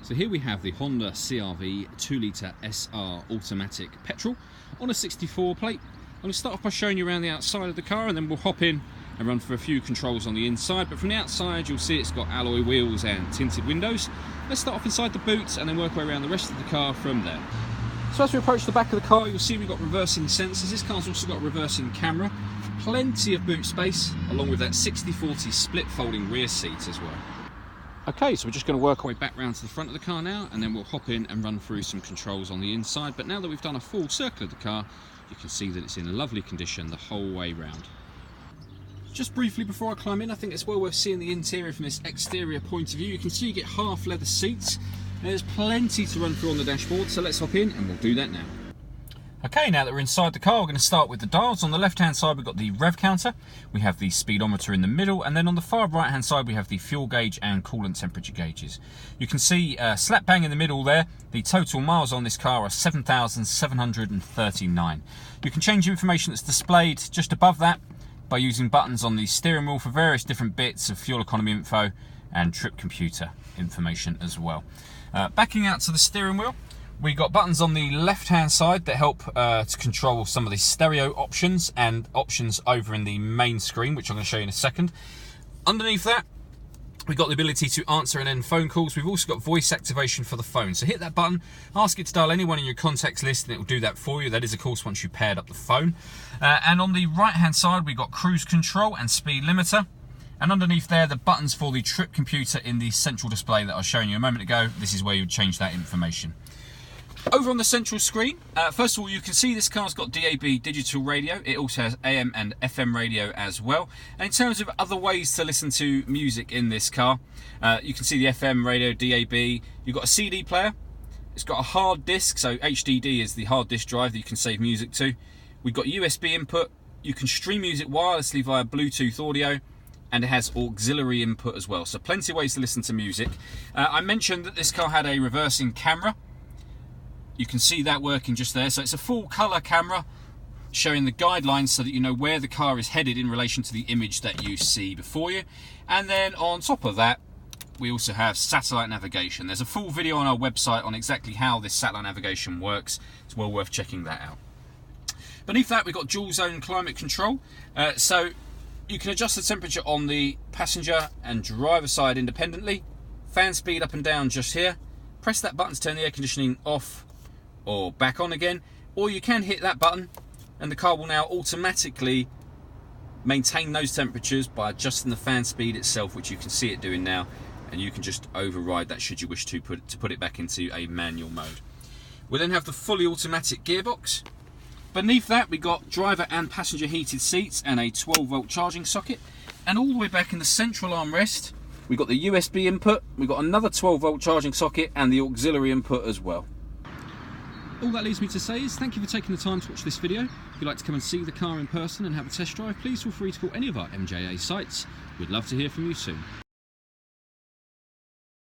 So here we have the Honda CR-V 2-litre SR automatic petrol on a 64 plate. I'm going to start off by showing you around the outside of the car, and then we'll hop in and run for a few controls on the inside. But from the outside you'll see it's got alloy wheels and tinted windows. Let's start off inside the boot and then work our way around the rest of the car from there. So as we approach the back of the car, you'll see we've got reversing sensors. This car's also got a reversing camera, plenty of boot space, along with that 60/40 split folding rear seat as well. Okay, so we're just going to work our way back round to the front of the car now, and then we'll hop in and run through some controls on the inside. But now that we've done a full circle of the car, you can see that it's in a lovely condition the whole way round. Just briefly before I climb in, I think it's well worth seeing the interior from this exterior point of view. You can see you get half leather seats. There's plenty to run through on the dashboard, so let's hop in and we'll do that now. Okay, now that we're inside the car, we're going to start with the dials. On the left-hand side, we've got the rev counter. We have the speedometer in the middle, and then on the far right-hand side, we have the fuel gauge and coolant temperature gauges. You can see slap bang in the middle there, the total miles on this car are 7,739. You can change the information that's displayed just above that by using buttons on the steering wheel for various different bits of fuel economy info and trip computer information as well. Backing out to the steering wheel, we got buttons on the left hand side that help to control some of the stereo options and options over in the main screen, which I'm going to show you in a second. Underneath that, we've got the ability to answer and end phone calls. We've also got voice activation for the phone. So hit that button, ask it to dial anyone in your contacts list, and it will do that for you. That is, of course, once you paired up the phone. And on the right hand side, we've got cruise control and speed limiter. And underneath there, the buttons for the trip computer in the central display that I was showing you a moment ago. This is where you would change that information. Over on the central screen, first of all, you can see this car's got DAB digital radio. It also has AM and FM radio as well. And in terms of other ways to listen to music in this car, you can see the FM radio, DAB. You've got a CD player. It's got a hard disk, so HDD is the hard disk drive that you can save music to. We've got USB input. You can stream music wirelessly via Bluetooth audio. And it has auxiliary input as well. So plenty of ways to listen to music. I mentioned that this car had a reversing camera. You can see that working just there. So it's a full colour camera showing the guidelines so that you know where the car is headed in relation to the image that you see before you. And then on top of that, we also have satellite navigation. There's a full video on our website on exactly how this satellite navigation works. It's well worth checking that out. Beneath that, we've got dual zone climate control. So you can adjust the temperature on the passenger and driver side independently. Fan speed up and down just here. Press that button to turn the air conditioning off or back on again, or you can hit that button and the car will now automatically maintain those temperatures by adjusting the fan speed itself, which you can see it doing now, and you can just override that should you wish to put it back into a manual mode. We then have the fully automatic gearbox. Beneath that, we got driver and passenger heated seats and a 12-volt charging socket. And all the way back in the central armrest, we've got the USB input, we've got another 12-volt charging socket and the auxiliary input as well. All that leaves me to say is thank you for taking the time to watch this video. If you'd like to come and see the car in person and have a test drive, please feel free to call any of our MJA sites. We'd love to hear from you soon.